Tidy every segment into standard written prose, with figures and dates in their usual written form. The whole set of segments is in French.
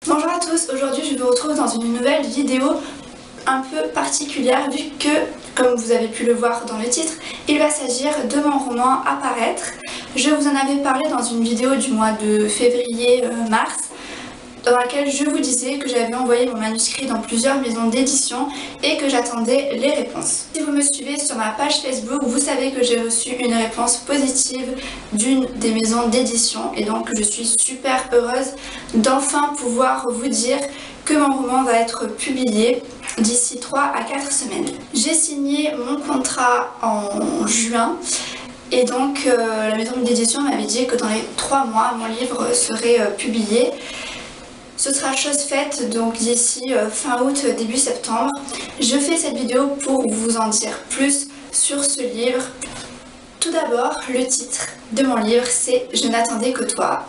Bonjour à tous, aujourd'hui je vous retrouve dans une nouvelle vidéo un peu particulière vu que, comme vous avez pu le voir dans le titre, il va s'agir de mon roman Apparaître. Je vous en avais parlé dans une vidéo du mois de février-mars dans laquelle je vous disais que j'avais envoyé mon manuscrit dans plusieurs maisons d'édition et que j'attendais les réponses. Si vous me suivez sur ma page Facebook, vous savez que j'ai reçu une réponse positive d'une des maisons d'édition et donc je suis super heureuse d'enfin pouvoir vous dire que mon roman va être publié d'ici 3 à 4 semaines. J'ai signé mon contrat en juin et donc la maison d'édition m'avait dit que dans les 3 mois mon livre serait publié. Ce sera chose faite donc d'ici fin août, début septembre. Je fais cette vidéo pour vous en dire plus sur ce livre. Tout d'abord, le titre de mon livre c'est « Je n'attendais que toi ».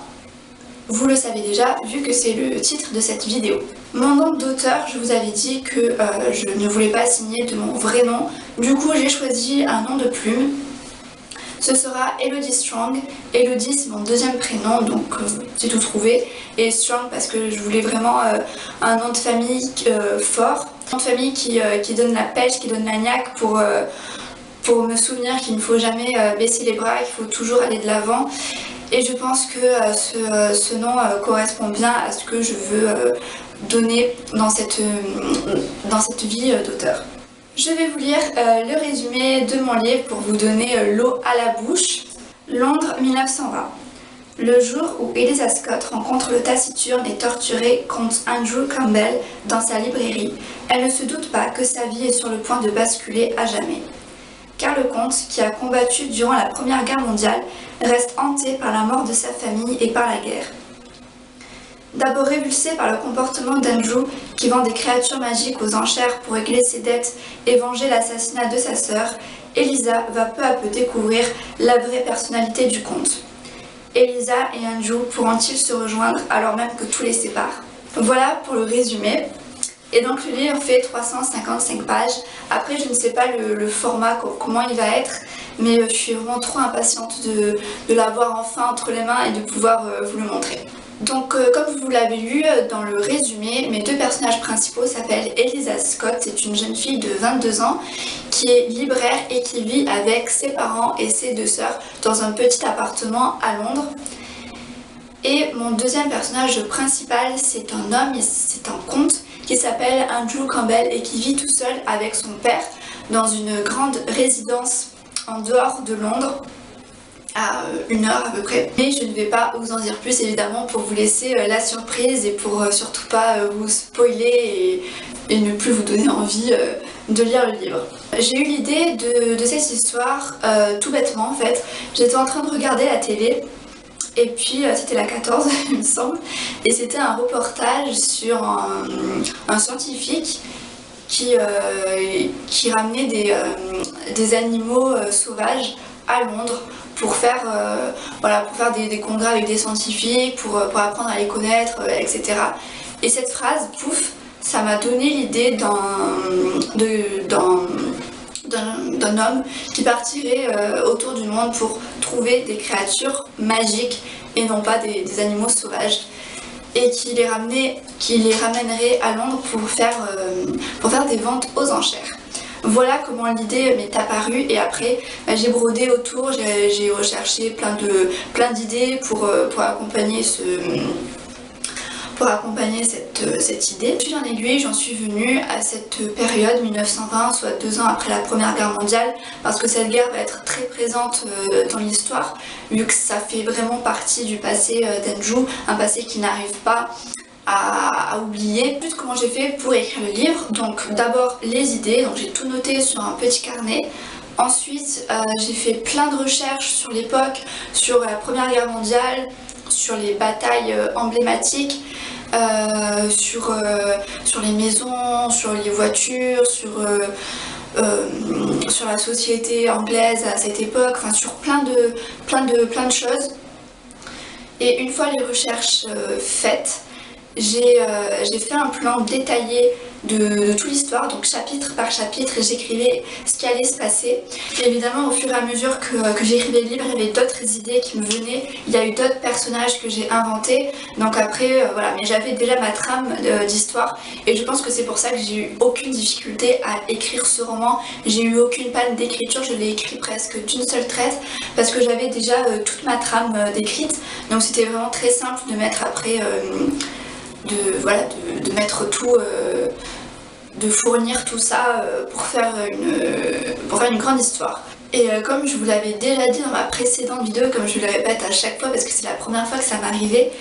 Vous le savez déjà vu que c'est le titre de cette vidéo. Mon nom d'auteur, je vous avais dit que je ne voulais pas signer de mon vrai nom. Du coup, j'ai choisi un nom de plume. Ce sera Elodie Strong. Elodie c'est mon deuxième prénom, donc j'ai tout trouvé. Et Strong parce que je voulais vraiment un nom de famille fort. Un nom de famille qui donne la pêche, qui donne la niaque pour me souvenir qu'il ne faut jamais baisser les bras, qu'il faut toujours aller de l'avant. Et je pense que ce nom correspond bien à ce que je veux donner dans cette vie d'auteur. Je vais vous lire le résumé de mon livre pour vous donner l'eau à la bouche. Londres 1920. Le jour où Eliza Scott rencontre le taciturne et torturé comte Andrew Campbell dans sa librairie, elle ne se doute pas que sa vie est sur le point de basculer à jamais. Car le comte, qui a combattu durant la Première Guerre mondiale, reste hanté par la mort de sa famille et par la guerre. D'abord révulsée par le comportement d'Andrew, qui vend des créatures magiques aux enchères pour régler ses dettes et venger l'assassinat de sa sœur, Eliza va peu à peu découvrir la vraie personnalité du comte. Eliza et Andrew pourront-ils se rejoindre alors même que tout les sépare? Voilà pour le résumé. Et donc le livre fait 355 pages. Après je ne sais pas le format, comment il va être, mais je suis vraiment trop impatiente de l'avoir enfin entre les mains et de pouvoir vous le montrer. Donc comme vous l'avez lu dans le résumé, mes deux personnages principaux s'appellent Eliza Scott, c'est une jeune fille de 22 ans qui est libraire et qui vit avec ses parents et ses deux sœurs dans un petit appartement à Londres. Et mon deuxième personnage principal, c'est un homme, c'est un comte qui s'appelle Andrew Campbell et qui vit tout seul avec son père dans une grande résidence en dehors de Londres, à 1 heure à peu près. Mais je ne vais pas vous en dire plus évidemment pour vous laisser la surprise et pour surtout pas vous spoiler et ne plus vous donner envie de lire le livre. J'ai eu l'idée de cette histoire tout bêtement en fait. J'étais en train de regarder la télé et puis c'était la 14 il me semble et c'était un reportage sur un scientifique qui ramenait des animaux sauvages à Londres pour faire, des congrès avec des scientifiques, pour apprendre à les connaître, etc. Et cette phrase, pouf, ça m'a donné l'idée d'un homme qui partirait autour du monde pour trouver des créatures magiques et non pas des animaux sauvages. Et qui les ramènerait à Londres pour faire des ventes aux enchères. Voilà comment l'idée m'est apparue et après j'ai brodé autour, j'ai recherché plein d'idées pour accompagner cette idée. De fil en aiguille, j'en suis venue à cette période 1920, soit 2 ans après la Première Guerre mondiale, parce que cette guerre va être très présente dans l'histoire, vu que ça fait vraiment partie du passé d'Andrew, un passé qui n'arrive pas à oublier. Ensuite, comment j'ai fait pour écrire le livre? Donc d'abord les idées, donc j'ai tout noté sur un petit carnet. Ensuite j'ai fait plein de recherches sur l'époque, sur la Première Guerre mondiale, sur les batailles emblématiques, sur les maisons, sur les voitures, sur la société anglaise à cette époque, enfin sur plein de choses. Et une fois les recherches faites, j'ai fait un plan détaillé de toute l'histoire, donc chapitre par chapitre, et j'écrivais ce qui allait se passer. Et évidemment, au fur et à mesure que j'écrivais le livre, il y avait d'autres idées qui me venaient, il y a eu d'autres personnages que j'ai inventés, donc après, voilà, mais j'avais déjà ma trame d'histoire, et je pense que c'est pour ça que j'ai eu aucune difficulté à écrire ce roman. J'ai eu aucune panne d'écriture, je l'ai écrit presque d'une seule traite, parce que j'avais déjà toute ma trame décrite, donc c'était vraiment très simple de mettre après, de mettre tout, de fournir tout ça pour faire une grande histoire. Et comme je vous l'avais déjà dit dans ma précédente vidéo, comme je le répète à chaque fois parce que c'est la première fois que ça m'arrivait,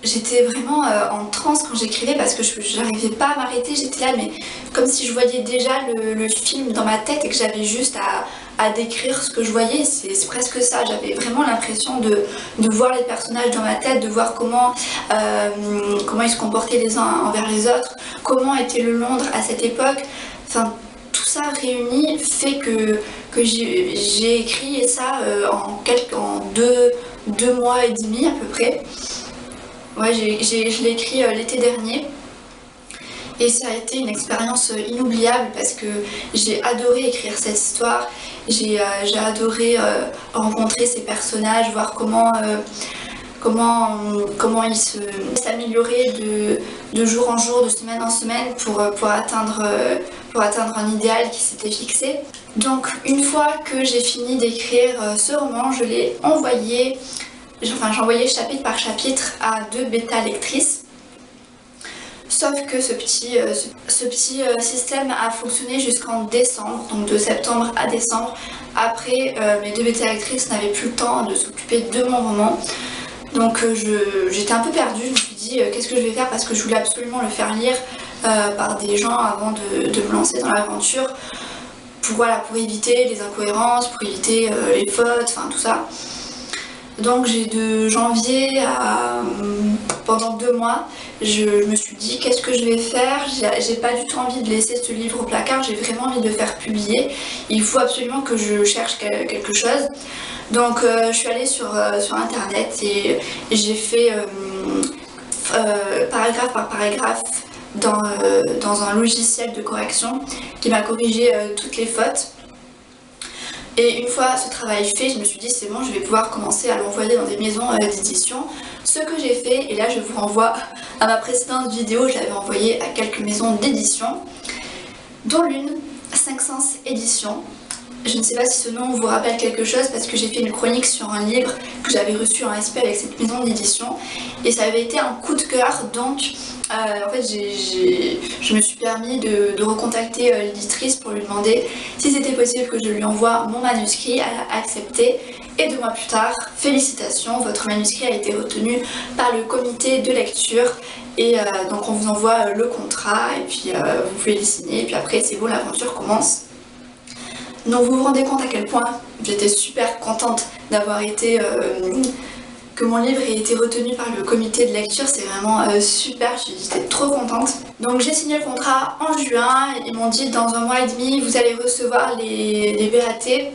j'étais vraiment en transe quand j'écrivais parce que je n'arrivais pas à m'arrêter, j'étais là mais comme si je voyais déjà le film dans ma tête et que j'avais juste à décrire ce que je voyais, c'est presque ça. J'avais vraiment l'impression de voir les personnages dans ma tête, de voir comment ils se comportaient les uns envers les autres, comment était le Londres à cette époque, enfin tout ça réuni fait que j'ai écrit ça en deux mois et demi à peu près. Ouais, je l'ai écrit l'été dernier et ça a été une expérience inoubliable parce que j'ai adoré écrire cette histoire, j'ai adoré rencontrer ces personnages, voir comment ils s'amélioraient de jour en jour, de semaine en semaine pour atteindre un idéal qui s'était fixé. Donc une fois que j'ai fini d'écrire ce roman, je l'ai envoyé. Enfin, j'ai envoyé chapitre par chapitre à 2 bêta lectrices. Sauf que ce petit système a fonctionné jusqu'en décembre, donc de septembre à décembre. Après, mes 2 bêta lectrices n'avaient plus le temps de s'occuper de mon roman. Donc j'étais un peu perdue, je me suis dit qu'est-ce que je vais faire parce que je voulais absolument le faire lire par des gens avant de me lancer dans l'aventure. Pour éviter les incohérences, pour éviter les fautes, enfin tout ça. Donc j'ai de janvier à pendant 2 mois, je me suis dit qu'est-ce que je vais faire, j'ai pas du tout envie de laisser ce livre au placard, j'ai vraiment envie de le faire publier, il faut absolument que je cherche quelque chose. Donc je suis allée sur internet et j'ai fait paragraphe par paragraphe dans un logiciel de correction qui m'a corrigé toutes les fautes. Et une fois ce travail fait, je me suis dit c'est bon, je vais pouvoir commencer à l'envoyer dans des maisons d'édition. Ce que j'ai fait, et là je vous renvoie à ma précédente vidéo, je l'avais envoyé à quelques maisons d'édition, dont l'une, 500 éditions. Je ne sais pas si ce nom vous rappelle quelque chose parce que j'ai fait une chronique sur un livre que j'avais reçu en SP avec cette maison d'édition et ça avait été un coup de cœur, donc en fait je me suis permis de recontacter l'éditrice pour lui demander si c'était possible que je lui envoie mon manuscrit. Elle a accepté et 2 mois plus tard, félicitations, votre manuscrit a été retenu par le comité de lecture et donc on vous envoie le contrat et puis vous pouvez le signer et puis après c'est bon, l'aventure commence. Donc vous vous rendez compte à quel point j'étais super contente d'avoir été, que mon livre ait été retenu par le comité de lecture, c'est vraiment super, j'étais trop contente. Donc j'ai signé le contrat en juin, ils m'ont dit dans 1 mois et demi vous allez recevoir les BAT.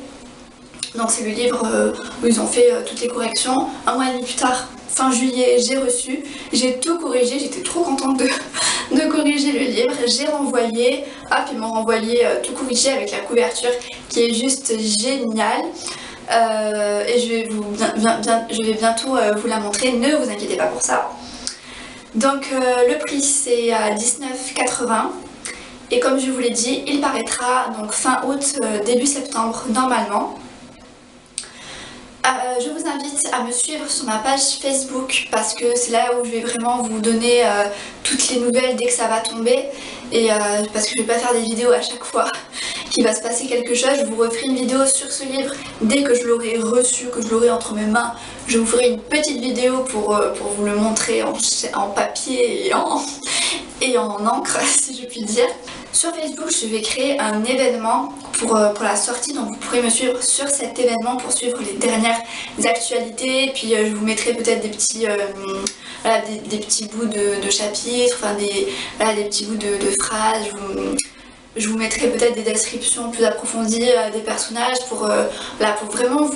Donc c'est le livre où ils ont fait toutes les corrections. 1 mois et demi plus tard, fin juillet, j'ai reçu, j'ai tout corrigé, j'étais trop contente de corriger le livre, j'ai renvoyé, puis ils m'ont renvoyé tout corrigé avec la couverture qui est juste géniale. Et je vais bientôt vous la montrer, ne vous inquiétez pas pour ça. Donc le prix c'est à 19,80 € et comme je vous l'ai dit, il paraîtra donc fin août, début septembre normalement. Je vous invite à me suivre sur ma page Facebook parce que c'est là où je vais vraiment vous donner toutes les nouvelles dès que ça va tomber et parce que je vais pas faire des vidéos à chaque fois qu'il va se passer quelque chose. Je vous referai une vidéo sur ce livre dès que je l'aurai reçu, que je l'aurai entre mes mains. Je vous ferai une petite vidéo pour vous le montrer en papier et en encre si je puis dire. Sur Facebook, je vais créer un événement pour la sortie, donc vous pourrez me suivre sur cet événement pour suivre les dernières actualités. Puis je vous mettrai peut-être des petits, des petits bouts de chapitres, enfin des petits bouts de phrases. Je vous mettrai peut-être des descriptions plus approfondies des personnages pour vraiment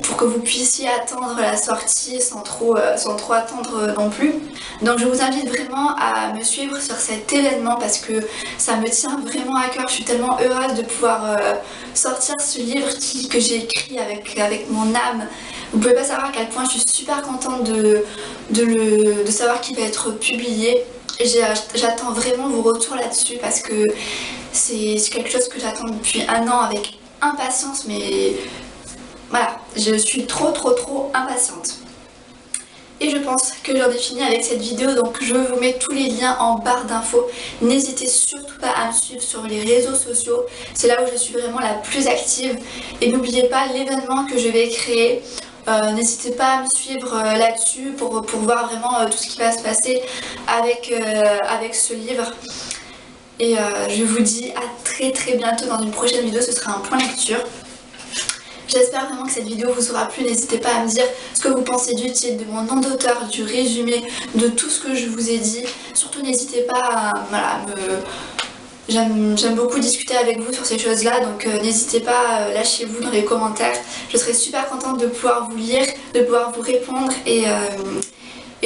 pour que vous puissiez attendre la sortie sans trop attendre non plus. Donc je vous invite vraiment à me suivre sur cet événement parce que ça me tient vraiment à cœur. Je suis tellement heureuse de pouvoir sortir ce livre que j'ai écrit avec mon âme. Vous pouvez pas savoir à quel point je suis super contente de savoir qu'il va être publié. J'attends vraiment vos retours là-dessus parce que c'est quelque chose que j'attends depuis un an avec impatience, mais voilà, je suis trop impatiente. Et je pense que j'en ai fini avec cette vidéo, donc je vous mets tous les liens en barre d'infos. N'hésitez surtout pas à me suivre sur les réseaux sociaux, c'est là où je suis vraiment la plus active. Et n'oubliez pas l'événement que je vais créer. N'hésitez pas à me suivre là-dessus pour voir vraiment tout ce qui va se passer avec ce livre. Et je vous dis à très bientôt dans une prochaine vidéo, ce sera un point lecture. J'espère vraiment que cette vidéo vous aura plu. N'hésitez pas à me dire ce que vous pensez du titre, de mon nom d'auteur, du résumé, de tout ce que je vous ai dit. Surtout n'hésitez pas à J'aime beaucoup discuter avec vous sur ces choses-là, donc n'hésitez pas, lâchez-vous dans les commentaires. Je serai super contente de pouvoir vous lire, de pouvoir vous répondre et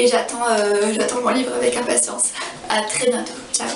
j'attends mon livre avec impatience. À très bientôt. Ciao.